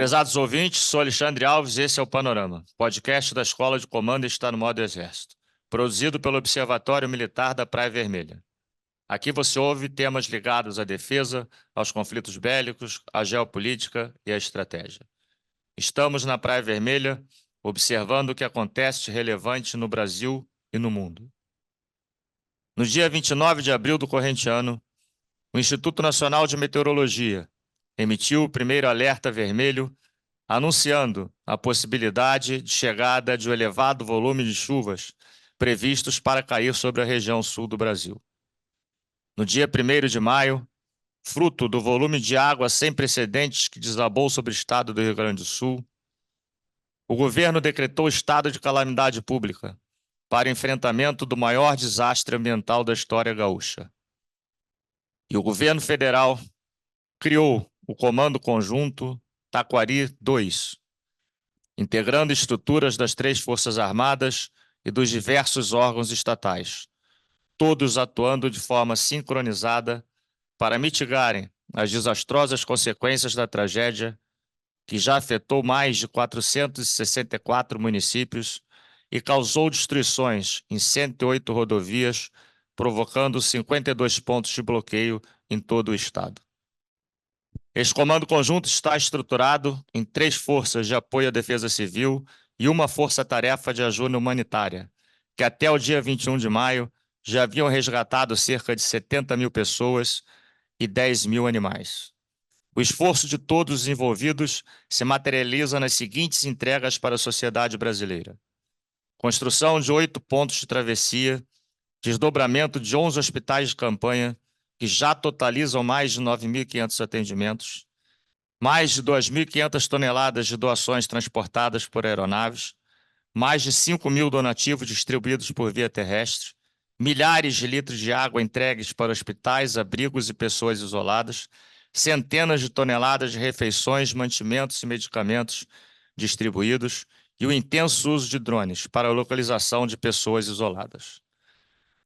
Prezados ouvintes, sou Alexandre Alves e esse é o Panorama, podcast da Escola de Comando e Está no Modo Exército, produzido pelo Observatório Militar da Praia Vermelha. Aqui você ouve temas ligados à defesa, aos conflitos bélicos, à geopolítica e à estratégia. Estamos na Praia Vermelha, observando o que acontece de relevante no Brasil e no mundo. No dia 29 de abril do corrente ano, o Instituto Nacional de Meteorologia emitiu o primeiro alerta vermelho, anunciando a possibilidade de chegada de um elevado volume de chuvas previstos para cair sobre a região sul do Brasil. No dia 1º de maio, fruto do volume de água sem precedentes que desabou sobre o estado do Rio Grande do Sul, o governo decretou estado de calamidade pública para enfrentamento do maior desastre ambiental da história gaúcha. E o governo federal criou o Comando Conjunto Taquari II, integrando estruturas das 3 Forças Armadas e dos diversos órgãos estatais, todos atuando de forma sincronizada para mitigarem as desastrosas consequências da tragédia que já afetou mais de 464 municípios e causou destruições em 108 rodovias, provocando 52 pontos de bloqueio em todo o estado. Este comando conjunto está estruturado em 3 forças de apoio à defesa civil e uma força-tarefa de ajuda humanitária, que até o dia 21 de maio já haviam resgatado cerca de 70 mil pessoas e 10 mil animais. O esforço de todos os envolvidos se materializa nas seguintes entregas para a sociedade brasileira: construção de 8 pontos de travessia, desdobramento de 11 hospitais de campanha, que já totalizam mais de 9.500 atendimentos, mais de 2.500 toneladas de doações transportadas por aeronaves, mais de 5.000 donativos distribuídos por via terrestre, milhares de litros de água entregues para hospitais, abrigos e pessoas isoladas, centenas de toneladas de refeições, mantimentos e medicamentos distribuídos e o intenso uso de drones para a localização de pessoas isoladas.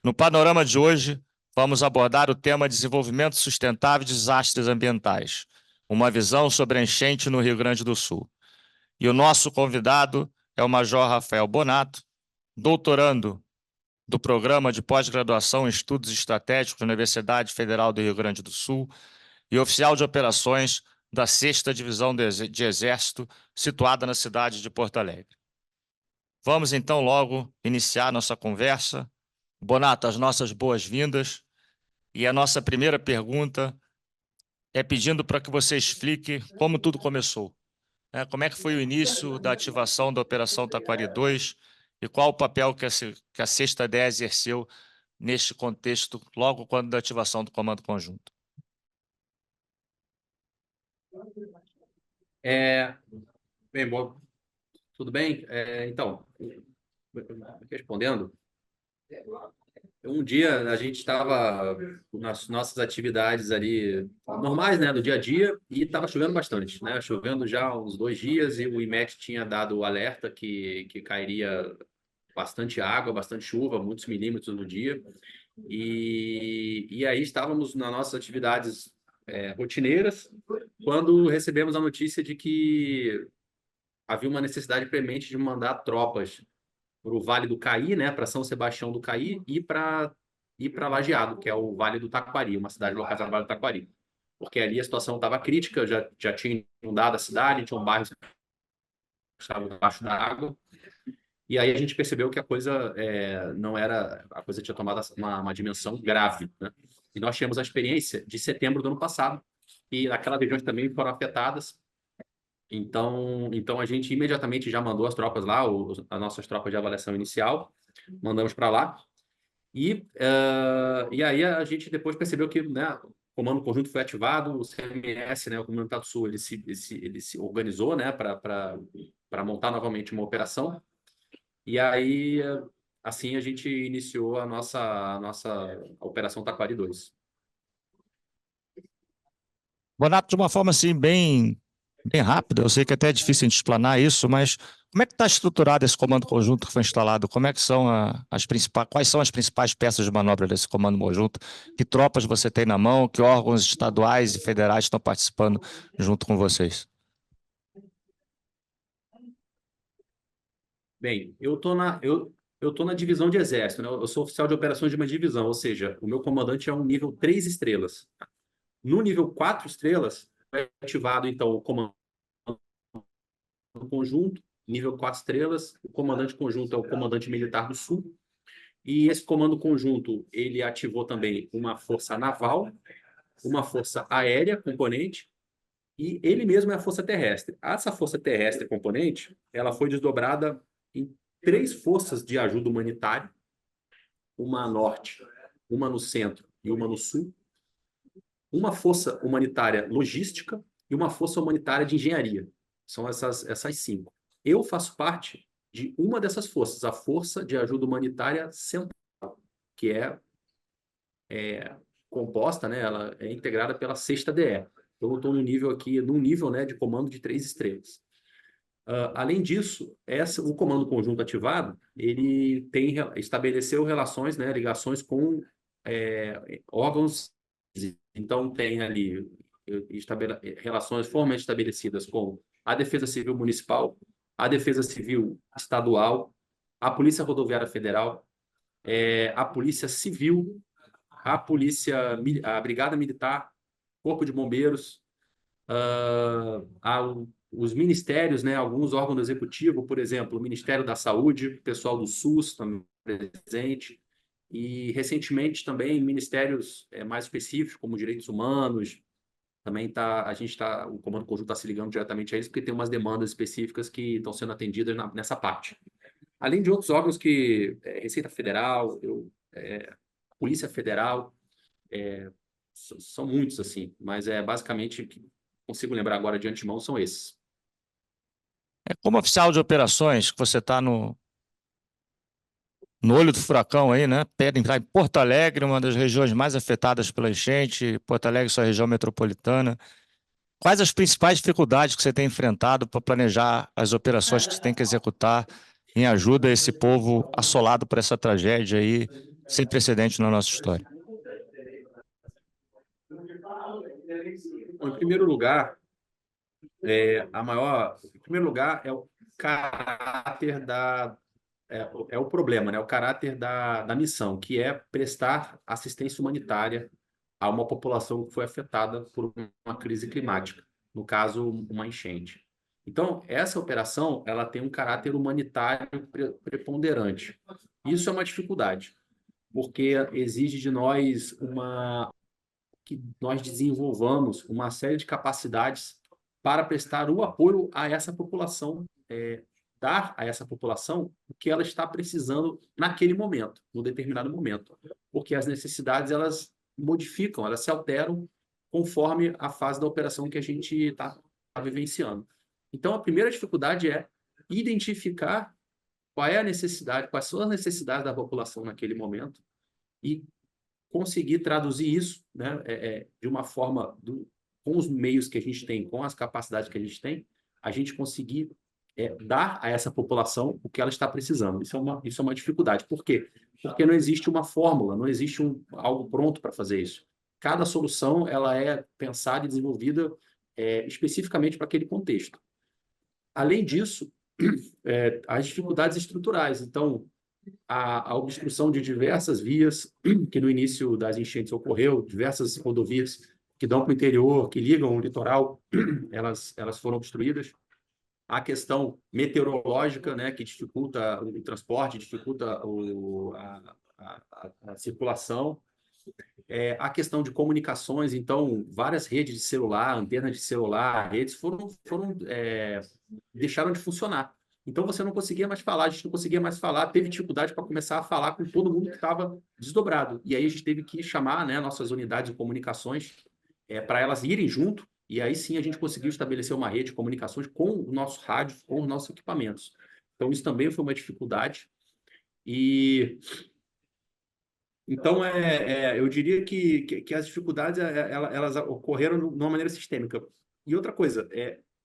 No panorama de hoje, vamos abordar o tema Desenvolvimento Sustentável e Desastres Ambientais, uma visão sobre a enchente no Rio Grande do Sul. E o nosso convidado é o Major Rafael Bonato, doutorando do Programa de Pós-Graduação em Estudos Estratégicos da Universidade Federal do Rio Grande do Sul e oficial de operações da 6ª Divisão de Exército, situada na cidade de Porto Alegre. Vamos então logo iniciar nossa conversa. Bonato, as nossas boas-vindas. E a nossa primeira pergunta é pedindo para que você explique como tudo começou. Como é que foi o início da ativação da Operação Taquari II e qual o papel que a 6ª DE exerceu neste contexto, logo quando da ativação do Comando Conjunto? Bem, bom, tudo bem? Então, respondendo, um dia a gente estava nas nossas atividades ali normais, né, do dia a dia, e estava chovendo bastante, né? Chovendo já há uns 2 dias e o IMET tinha dado o alerta que cairia bastante água, bastante chuva, muitos milímetros no dia. E aí estávamos nas nossas atividades rotineiras quando recebemos a notícia de que havia uma necessidade premente de mandar tropas para o Vale do Caí, né, para São Sebastião do Caí e para Lajeado, que é o Vale do Taquari, uma cidade localizada no Vale do Taquari. Porque ali a situação estava crítica, já tinha inundado a cidade, tinha um bairro que estava debaixo da água. E aí a gente percebeu que a coisa não era... A coisa tinha tomado uma dimensão grave, né? E nós tínhamos a experiência de setembro do ano passado, e aquelas regiões também foram afetadas. Então a gente imediatamente já mandou as tropas lá, as nossas tropas de avaliação inicial, mandamos para lá. E aí a gente depois percebeu que, né, o Comando Conjunto foi ativado, o CMS, né, o Comando do Sul, ele se organizou, né, para montar novamente uma operação. E aí, assim, a gente iniciou a nossa Operação Taquari II. Bonato, de uma forma assim bem rápida, eu sei que até é difícil a gente explanar isso, mas como é que está estruturado esse comando conjunto que foi instalado? Como é que são quais são as principais peças de manobra desse comando conjunto? Que tropas você tem na mão? Que órgãos estaduais e federais estão participando junto com vocês? Bem, eu tô na divisão de exército, né? Eu sou oficial de operações de uma divisão, ou seja, o meu comandante é um nível 3 estrelas. No nível 4 estrelas, é ativado, então, o comando conjunto, nível 4 estrelas. O comandante conjunto é o comandante militar do Sul. E esse comando conjunto, ele ativou também uma força naval, uma força aérea componente, e ele mesmo é a força terrestre. Essa força terrestre componente, ela foi desdobrada em 3 forças de ajuda humanitária, uma a norte, uma no centro e uma no sul, uma força humanitária logística e uma força humanitária de engenharia. São essas 5. Eu faço parte de uma dessas forças, a Força de Ajuda Humanitária Central, que é composta, né, ela é integrada pela 6ª DE. Então, eu estou num nível, né, de comando de 3 estrelas. Além disso, o comando conjunto ativado, ele estabeleceu relações, né, ligações com órgãos. Então, tem ali relações formalmente estabelecidas com a Defesa Civil Municipal, a Defesa Civil Estadual, a Polícia Rodoviária Federal, a Polícia Civil, a Brigada Militar, Corpo de Bombeiros, os ministérios, né, alguns órgãos do executivo, por exemplo, o Ministério da Saúde, o pessoal do SUS também presente, e recentemente também ministérios mais específicos, como direitos humanos, também o Comando Conjunto está se ligando diretamente a isso, porque tem umas demandas específicas que estão sendo atendidas nessa parte. Além de outros órgãos que, Receita Federal, Polícia Federal, são muitos, assim, mas basicamente que consigo lembrar agora de antemão são esses. Como oficial de operações, que você está no olho do furacão aí, né? Pedem para em Porto Alegre, uma das regiões mais afetadas pela enchente, Porto Alegre, sua região metropolitana. Quais as principais dificuldades que você tem enfrentado para planejar as operações que você tem que executar em ajuda a esse povo assolado por essa tragédia aí sem precedente na nossa história? Bom, em primeiro lugar, em primeiro lugar é o caráter é o problema, né? O caráter da missão, que é prestar assistência humanitária a uma população que foi afetada por uma crise climática, no caso, uma enchente. Então, essa operação, ela tem um caráter humanitário preponderante. Isso é uma dificuldade, porque exige de nós que nós desenvolvamos uma série de capacidades para prestar o apoio a essa população, dar a essa população o que ela está precisando naquele momento, no determinado momento, porque as necessidades elas modificam, elas se alteram conforme a fase da operação que a gente está vivenciando. Então, a primeira dificuldade é identificar qual é a necessidade, quais são as necessidades da população naquele momento e conseguir traduzir isso, né, de uma forma, com os meios que a gente tem, com as capacidades que a gente tem, a gente conseguir dar a essa população o que ela está precisando. Isso é uma dificuldade. Por quê? Porque não existe uma fórmula, não existe algo pronto para fazer isso. Cada solução ela é pensada e desenvolvida especificamente para aquele contexto. Além disso, as dificuldades estruturais. Então, a obstrução de diversas vias, que no início das enchentes ocorreu, diversas rodovias que dão para o interior, que ligam o litoral, elas foram obstruídas. A questão meteorológica, né, que dificulta o transporte, dificulta a circulação. A questão de comunicações, então, várias redes de celular, antenas de celular, redes deixaram de funcionar. Então, você não conseguia mais falar, a gente não conseguia mais falar, teve dificuldade para começar a falar com todo mundo que estava desdobrado. E aí a gente teve que chamar, né, nossas unidades de comunicações para elas irem junto, e aí sim a gente conseguiu estabelecer uma rede de comunicações com o nosso rádio, com os nossos equipamentos. Então, isso também foi uma dificuldade. E então, eu diria que as dificuldades elas ocorreram de uma maneira sistêmica. E outra coisa,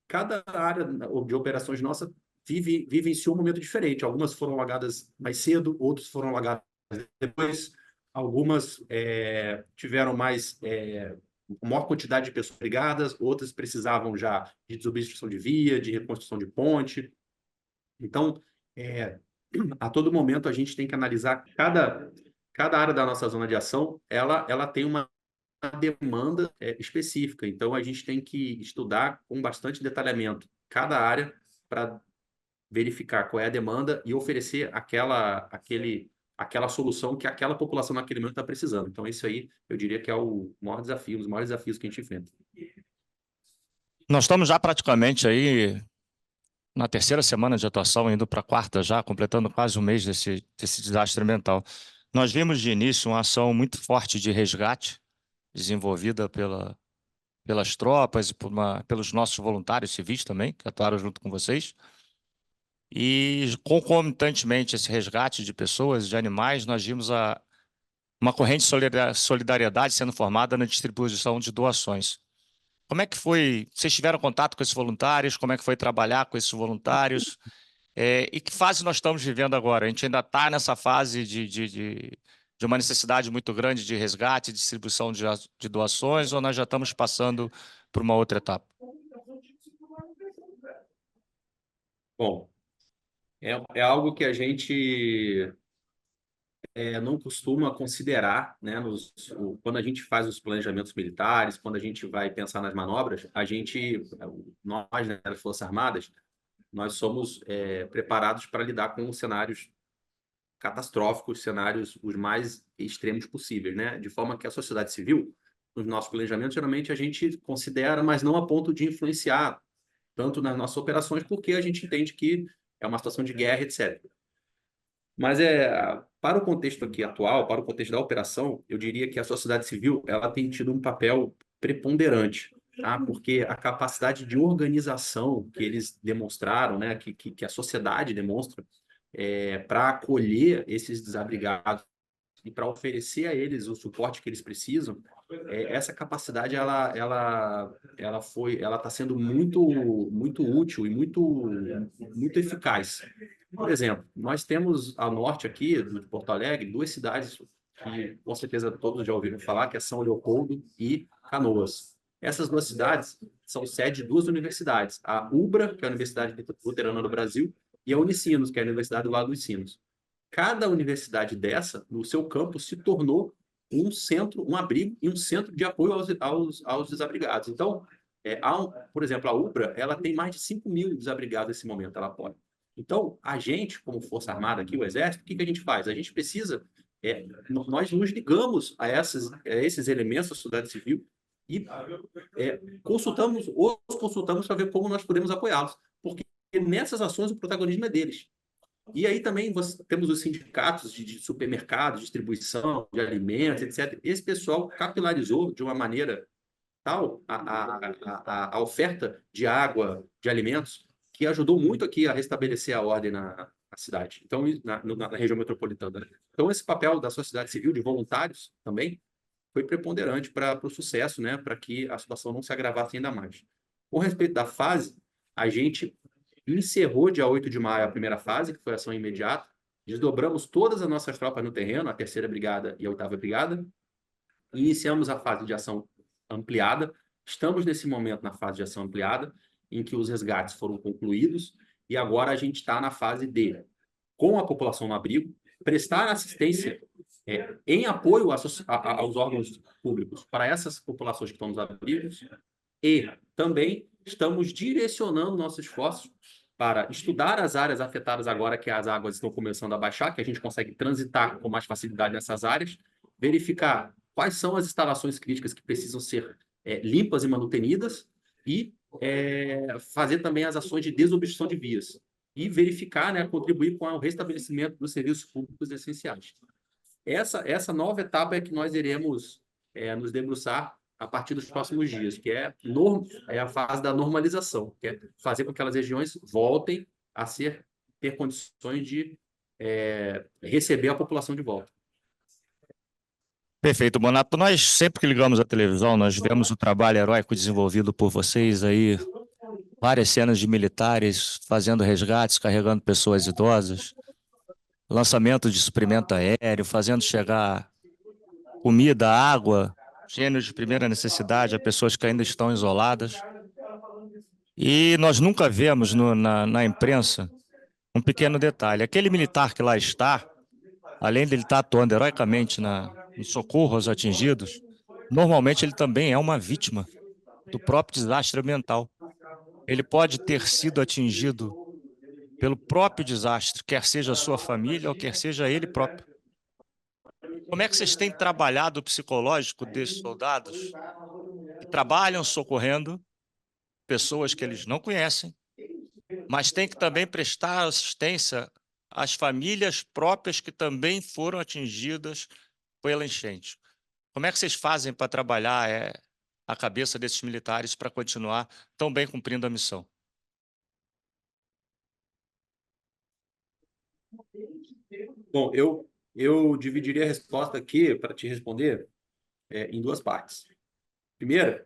cada área de operações nossa vivenciou um momento diferente. Algumas foram alagadas mais cedo, outras foram alagadas depois, algumas tiveram maior quantidade de pessoas ligadas, outras precisavam já de desobstrução de via, de reconstrução de ponte. Então, É, a todo momento a gente tem que analisar cada área da nossa zona de ação, ela tem uma demanda específica. Então, a gente tem que estudar com bastante detalhamento cada área para verificar qual é a demanda e oferecer aquela solução que aquela população naquele momento está precisando. Então, isso aí eu diria que é o maior desafio, um dos maiores desafios que a gente enfrenta. Nós estamos já praticamente aí na terceira semana de atuação, indo para a quarta já, completando quase um mês desse desastre ambiental. Nós vimos de início uma ação muito forte de resgate, desenvolvida pelas tropas e pelos nossos voluntários civis também, que atuaram junto com vocês. E, concomitantemente, esse resgate de pessoas, de animais, nós vimos uma corrente de solidariedade sendo formada na distribuição de doações. Como é que foi? Vocês tiveram contato com esses voluntários? Como é que foi trabalhar com esses voluntários? E que fase nós estamos vivendo agora? A gente ainda está nessa fase de uma necessidade muito grande de resgate, distribuição de doações, ou nós já estamos passando por uma outra etapa? Bom, é algo que a gente não costuma considerar, né, quando a gente faz os planejamentos militares, quando a gente vai pensar nas manobras, nós, né, das Forças Armadas, nós somos preparados para lidar com cenários catastróficos, cenários os mais extremos possíveis, né? De forma que a sociedade civil, nos nossos planejamentos, geralmente a gente considera, mas não a ponto de influenciar tanto nas nossas operações, porque a gente entende que é uma situação de guerra, etc. Mas para o contexto aqui atual, para o contexto da operação, eu diria que a sociedade civil ela tem tido um papel preponderante, tá? Porque a capacidade de organização que eles demonstraram, né, que a sociedade demonstra, para acolher esses desabrigados e para oferecer a eles o suporte que eles precisam, essa capacidade ela está sendo muito útil e muito eficaz. Por exemplo, nós temos ao norte aqui de Porto Alegre duas cidades que com certeza todos já ouviram falar, que é São Leopoldo e Canoas. Essas duas cidades são sede de duas universidades, a UBRA, que é a Universidade Luterana do Brasil, e a Unicinos, que é a Universidade do Lago dos Sinos. Cada universidade dessa, no seu campus, se tornou um centro, um abrigo e um centro de apoio aos desabrigados. Então, por exemplo, a UBRA, ela tem mais de 5.000 desabrigados nesse momento, ela pode. Então, a gente, como Força Armada aqui, o Exército, o que a gente faz? A gente precisa, nós nos ligamos a esses elementos da sociedade civil e consultamos para ver como nós podemos apoiá-los. Porque nessas ações o protagonismo é deles. E aí também temos os sindicatos de supermercados, distribuição de alimentos, etc. Esse pessoal capilarizou de uma maneira tal a oferta de água, de alimentos, que ajudou muito aqui a restabelecer a ordem na cidade, então na região metropolitana. Então esse papel da sociedade civil, de voluntários também, foi preponderante para o sucesso, né, para que a situação não se agravasse ainda mais. Com respeito da fase, a gente encerrou dia 8 de maio a primeira fase, que foi a ação imediata, desdobramos todas as nossas tropas no terreno, a 3ª Brigada e a 8ª Brigada, e iniciamos a fase de ação ampliada. Estamos nesse momento na fase de ação ampliada, em que os resgates foram concluídos, e agora a gente está na fase de, com a população no abrigo, prestar assistência em apoio aos órgãos públicos para essas populações que estão nos abrigos, e também estamos direcionando nossos esforços para estudar as áreas afetadas agora que as águas estão começando a baixar, que a gente consegue transitar com mais facilidade nessas áreas, verificar quais são as instalações críticas que precisam ser limpas e manutenidas e fazer também as ações de desobstrução de vias e verificar, né, contribuir com o restabelecimento dos serviços públicos essenciais. Essa nova etapa é que nós iremos nos debruçar a partir dos próximos dias, que é a fase da normalização, que é fazer com que aquelas regiões voltem a ter condições de receber a população de volta. Perfeito, Bonato. Nós sempre que ligamos a televisão, nós vemos o trabalho heróico desenvolvido por vocês aí, várias cenas de militares fazendo resgates, carregando pessoas idosas, lançamento de suprimento aéreo, fazendo chegar comida, água, gêneros de primeira necessidade a pessoas que ainda estão isoladas. E nós nunca vemos na imprensa um pequeno detalhe. Aquele militar que lá está, além de ele estar atuando heroicamente no socorro aos atingidos, normalmente ele também é uma vítima do próprio desastre ambiental. Ele pode ter sido atingido pelo próprio desastre, quer seja a sua família ou quer seja ele próprio. Como é que vocês têm trabalhado o psicológico desses soldados que trabalham socorrendo pessoas que eles não conhecem, mas têm que também prestar assistência às famílias próprias que também foram atingidas pela enchente? Como é que vocês fazem para trabalhar a cabeça desses militares para continuar tão bem cumprindo a missão? Bom, eu dividiria a resposta aqui para te responder em duas partes. Primeiro,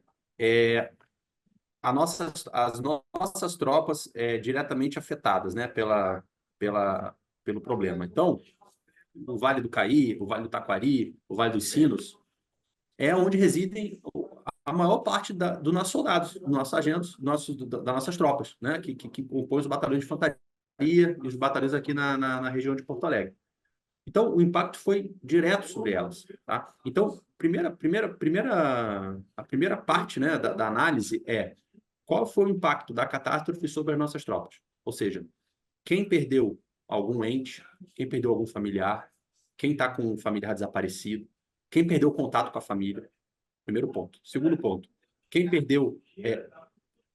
as nossas tropas diretamente afetadas, né, pelo problema. Então, o Vale do Caí, o Vale do Taquari, o Vale dos Sinos, é onde residem a maior parte dos nossos soldados, dos nossos sargentos, das nossas tropas, né, que compõem os batalhões de infantaria e os batalhões aqui na região de Porto Alegre. Então, o impacto foi direto sobre elas. Tá? Então, a primeira parte, né, da análise é qual foi o impacto da catástrofe sobre as nossas tropas. Ou seja, quem perdeu algum ente, quem perdeu algum familiar, quem está com um familiar desaparecido, quem perdeu o contato com a família. Primeiro ponto. Segundo ponto, quem perdeu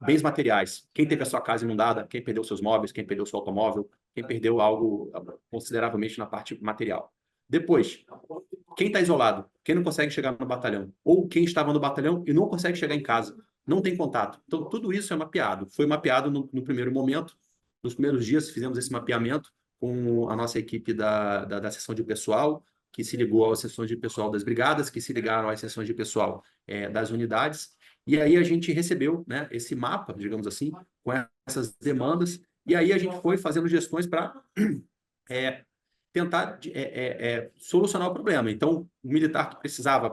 bens materiais, quem teve a sua casa inundada, quem perdeu seus móveis, quem perdeu seu automóvel, quem perdeu algo consideravelmente na parte material. Depois, quem está isolado, quem não consegue chegar no batalhão, ou quem estava no batalhão e não consegue chegar em casa, não tem contato. Então, tudo isso é mapeado. Foi mapeado no primeiro momento, nos primeiros dias fizemos esse mapeamento com a nossa equipe da seção de pessoal, que se ligou às sessões de pessoal das brigadas, que se ligaram às sessões de pessoal das unidades, e aí a gente recebeu, né, esse mapa, digamos assim, com essas demandas, e aí a gente foi fazendo gestões para tentar solucionar o problema. Então, o militar que precisava,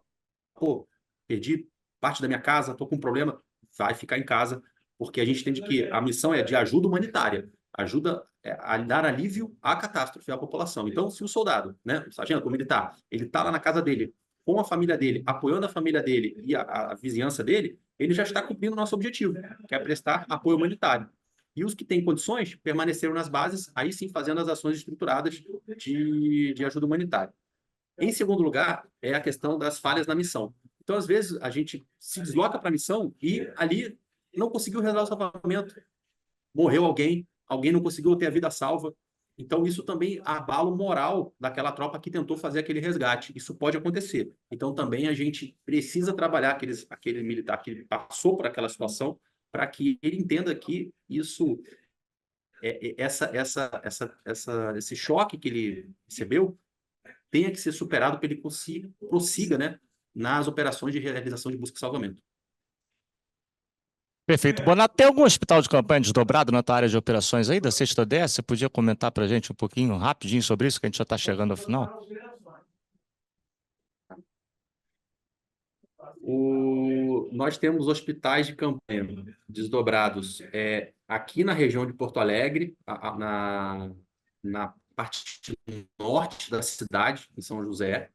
pô, perdi parte da minha casa, estou com um problema, vai ficar em casa, porque a gente entende que a missão é de ajuda humanitária, ajuda a dar alívio à catástrofe, à população. Então, se o soldado, né, o sargento, o militar, ele está lá na casa dele, com a família dele, apoiando a família dele e a vizinhança dele, ele já está cumprindo o nosso objetivo, que é prestar apoio humanitário. E os que têm condições permaneceram nas bases, aí sim fazendo as ações estruturadas de ajuda humanitária. Em segundo lugar, é a questão das falhas na missão. Então, às vezes, a gente se desloca para a missão e ali não conseguiu realizar o salvamento. Morreu alguém, alguém não conseguiu ter a vida salva. Então, isso também abala o moral daquela tropa que tentou fazer aquele resgate. Isso pode acontecer. Então, também a gente precisa trabalhar aquele militar que passou por aquela situação para que ele entenda que isso, esse choque que ele recebeu, tenha que ser superado para ele prossiga, né, nas operações de realização de busca e salvamento. Perfeito. Bonato, tem algum hospital de campanha desdobrado na tua área de operações aí, da 6ª DS? Você podia comentar para a gente um pouquinho, rapidinho, sobre isso, que a gente já está chegando ao final? Nós temos hospitais de campanha desdobrados aqui na região de Porto Alegre, na parte norte da cidade, em São José.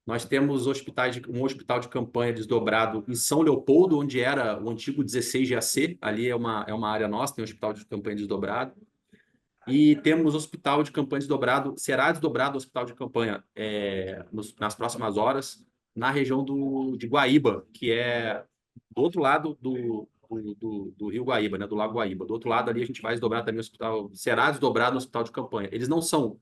Nós temos um hospital de campanha desdobrado em São Leopoldo, onde era o antigo 16 GAC. Ali é uma área nossa, tem um hospital de campanha desdobrado. E temos hospital de campanha desdobrado, será desdobrado o hospital de campanha nas próximas horas, na região de Guaíba, que é do outro lado do Rio Guaíba, né, do Lago Guaíba. Do outro lado ali a gente vai desdobrar também o hospital, será desdobrado o hospital de campanha. Eles não são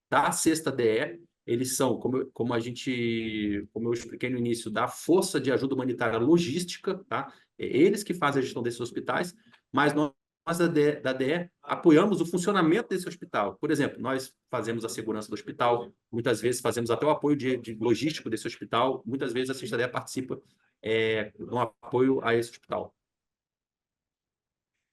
da 6ª DE, eles são, como eu expliquei no início, da Força de Ajuda Humanitária Logística, tá? Eles que fazem a gestão desses hospitais, mas nós da DE apoiamos o funcionamento desse hospital. Por exemplo, nós fazemos a segurança do hospital, muitas vezes fazemos até o apoio de logístico desse hospital, muitas vezes a 6ª DE participa no apoio a esse hospital.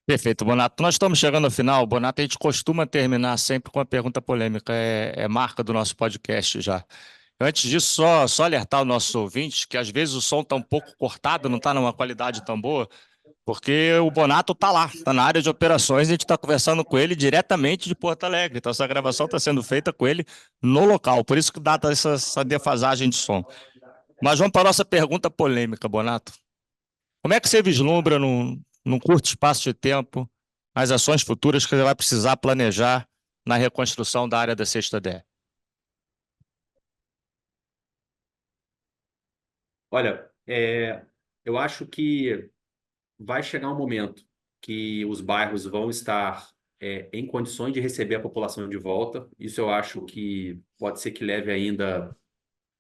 Perfeito, Bonato. Nós estamos chegando ao final. Bonato, a gente costuma terminar sempre com uma pergunta polêmica, é marca do nosso podcast já. Antes disso, só alertar o nosso ouvinte que às vezes o som está um pouco cortado, não está numa qualidade tão boa. Porque o Bonato está lá, está na área de operações, a gente está conversando com ele diretamente de Porto Alegre. Então, essa gravação está sendo feita com ele no local, por isso que dá essa defasagem de som. Mas vamos para a nossa pergunta polêmica, Bonato. Como é que você vislumbra, num curto espaço de tempo, as ações futuras que você vai precisar planejar na reconstrução da área da Sexta DE? Olha, eu acho que vai chegar um momento que os bairros vão estar em condições de receber a população de volta. Isso eu acho que pode ser que leve ainda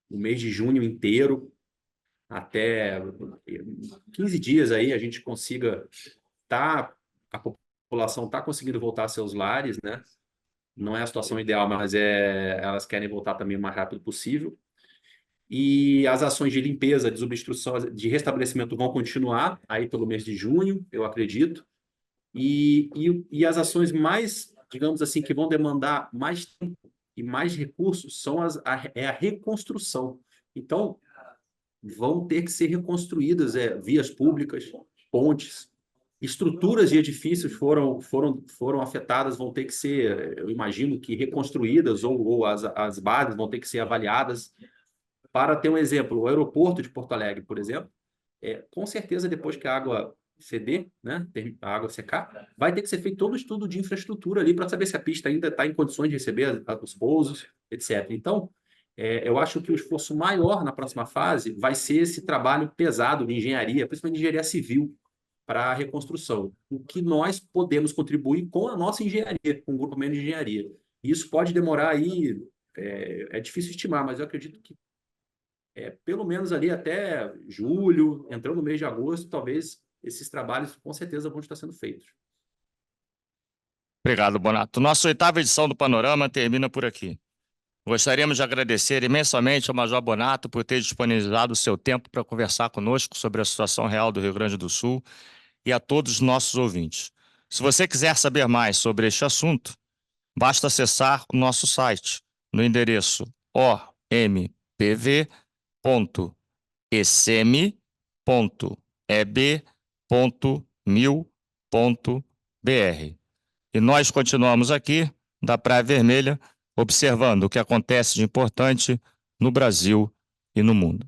o mês de junho inteiro, até 15 dias aí a gente consiga a população está conseguindo voltar a seus lares, né? Não é a situação ideal, mas elas querem voltar também o mais rápido possível. E as ações de limpeza, desobstrução, de restabelecimento vão continuar aí pelo mês de junho, eu acredito. E as ações mais, digamos assim, que vão demandar mais tempo e mais recursos são a reconstrução. Então, vão ter que ser reconstruídas vias públicas, pontes, estruturas de edifícios foram afetadas, vão ter que ser, eu imagino que reconstruídas ou as bases vão ter que ser avaliadas. Para ter um exemplo, o aeroporto de Porto Alegre, por exemplo, com certeza depois que a água ceder, né, a água secar, vai ter que ser feito todo o estudo de infraestrutura ali para saber se a pista ainda está em condições de receber os pousos, etc. Então, eu acho que o esforço maior na próxima fase vai ser esse trabalho pesado de engenharia, principalmente de engenharia civil, para a reconstrução. O que nós podemos contribuir com a nossa engenharia, com o grupamento de engenharia. Isso pode demorar aí, é difícil estimar, mas eu acredito que pelo menos ali até julho, entrando no mês de agosto, talvez esses trabalhos com certeza vão estar sendo feitos. Obrigado, Bonato. Nossa oitava edição do Panorama termina por aqui. Gostaríamos de agradecer imensamente ao Major Bonato por ter disponibilizado o seu tempo para conversar conosco sobre a situação real do Rio Grande do Sul e a todos os nossos ouvintes. Se você quiser saber mais sobre este assunto, basta acessar o nosso site no endereço ompv.ec.eb.mil.br. E nós continuamos aqui, da Praia Vermelha, observando o que acontece de importante no Brasil e no mundo.